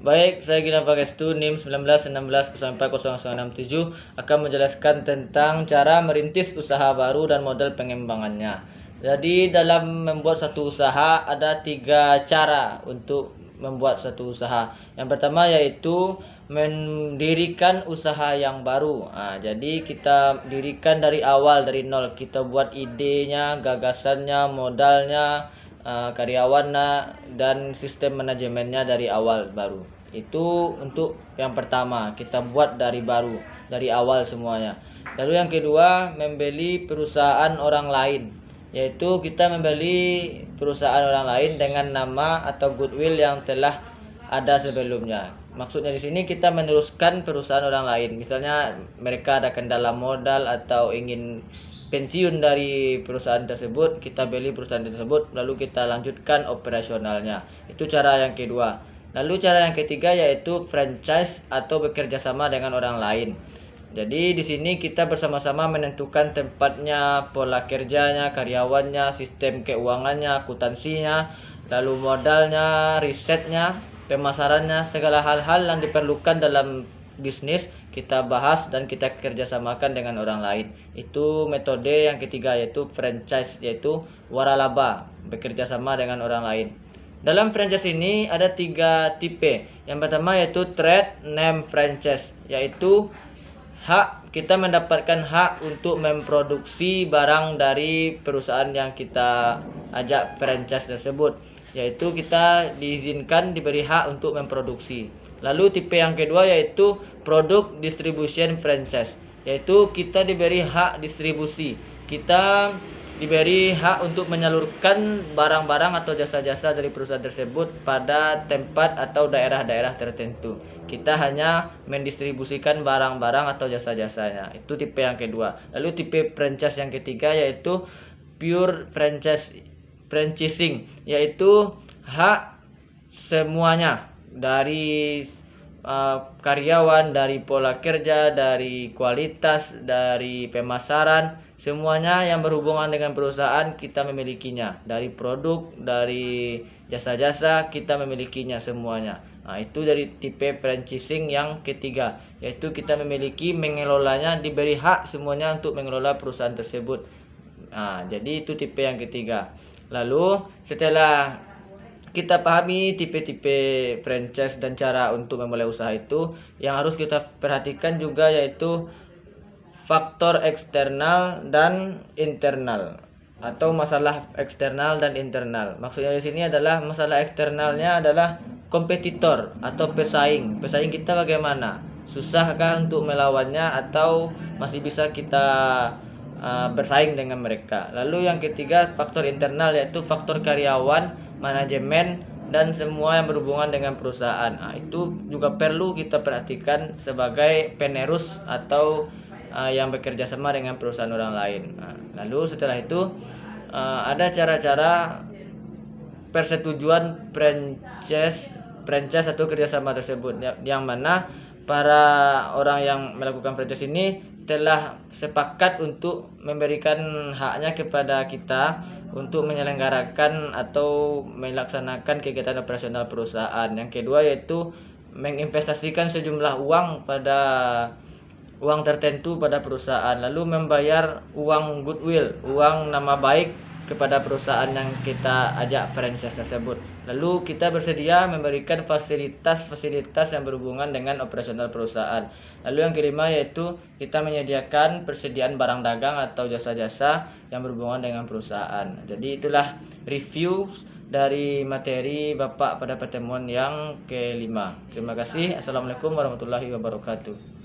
Baik, saya Gina Pagestu NIM 1916040067 akan menjelaskan tentang cara merintis usaha baru dan model pengembangannya. Jadi dalam membuat satu usaha ada 3 cara untuk membuat satu usaha. Yang pertama yaitu mendirikan usaha yang baru. Jadi kita dirikan dari awal, dari nol. Kita buat idenya, gagasannya, modalnya, karyawannya, dan sistem manajemennya dari awal baru. Itu untuk yang pertama, kita buat dari baru, dari awal semuanya. Lalu yang kedua, membeli perusahaan orang lain, yaitu kita membeli perusahaan orang lain dengan nama atau goodwill yang telah ada sebelumnya. Maksudnya di sini kita meneruskan perusahaan orang lain. Misalnya mereka ada kendala modal atau ingin pensiun dari perusahaan tersebut, kita beli perusahaan tersebut lalu kita lanjutkan operasionalnya. Itu cara yang kedua. Lalu cara yang ketiga yaitu franchise atau bekerja sama dengan orang lain. Jadi di sini kita bersama-sama menentukan tempatnya, pola kerjanya, karyawannya, sistem keuangannya, akuntansinya, lalu modalnya, risetnya, pemasarannya, segala hal-hal yang diperlukan dalam bisnis kita bahas dan kita kerjasamakan dengan orang lain. Itu metode yang ketiga yaitu franchise, yaitu waralaba, bekerja sama dengan orang lain. Dalam franchise ini ada 3 tipe. Yang pertama yaitu trade name franchise, yaitu kita mendapatkan hak untuk memproduksi barang dari perusahaan yang kita ajak franchise tersebut, yaitu kita diizinkan diberi hak untuk memproduksi. Lalu tipe yang kedua yaitu product distribution franchise, yaitu kita diberi hak distribusi. Kita diberi hak untuk menyalurkan barang-barang atau jasa-jasa dari perusahaan tersebut pada tempat atau daerah-daerah tertentu. Kita hanya mendistribusikan barang-barang atau jasa-jasanya. Itu tipe yang kedua. Lalu tipe franchise yang ketiga yaitu pure franchising, yaitu hak semuanya dari karyawan, dari pola kerja, dari kualitas, dari pemasaran, semuanya yang berhubungan dengan perusahaan kita memilikinya. Dari produk, dari jasa-jasa kita memilikinya semuanya. Itu dari tipe franchising yang ketiga, yaitu kita memiliki, mengelolanya, diberi hak semuanya untuk mengelola perusahaan tersebut. Jadi itu tipe yang ketiga. Lalu setelah kita pahami tipe-tipe franchise dan cara untuk memulai usaha itu, yang harus kita perhatikan juga yaitu faktor eksternal dan internal, atau masalah eksternal dan internal. Maksudnya di sini adalah masalah eksternalnya adalah kompetitor atau pesaing. Pesaing kita bagaimana? Susahkah untuk melawannya atau masih bisa kita bersaing dengan mereka? Lalu yang ketiga faktor internal yaitu faktor karyawan, manajemen, dan semua yang berhubungan dengan perusahaan. Itu juga perlu kita perhatikan sebagai penerus atau yang bekerja sama dengan perusahaan orang lain. Lalu setelah itu ada cara-cara persetujuan franchise atau kerjasama tersebut, yang mana para orang yang melakukan franchise ini telah sepakat untuk memberikan haknya kepada kita untuk menyelenggarakan atau melaksanakan kegiatan operasional perusahaan. Yang kedua yaitu menginvestasikan sejumlah uang tertentu pada perusahaan, lalu membayar uang goodwill, uang nama baik kepada perusahaan yang kita ajak franchise tersebut. Lalu kita bersedia memberikan fasilitas-fasilitas yang berhubungan dengan operasional perusahaan. Lalu yang kelima yaitu kita menyediakan persediaan barang dagang atau jasa-jasa yang berhubungan dengan perusahaan. Jadi itulah review dari materi Bapak pada pertemuan yang kelima. Terima kasih. Assalamualaikum warahmatullahi wabarakatuh.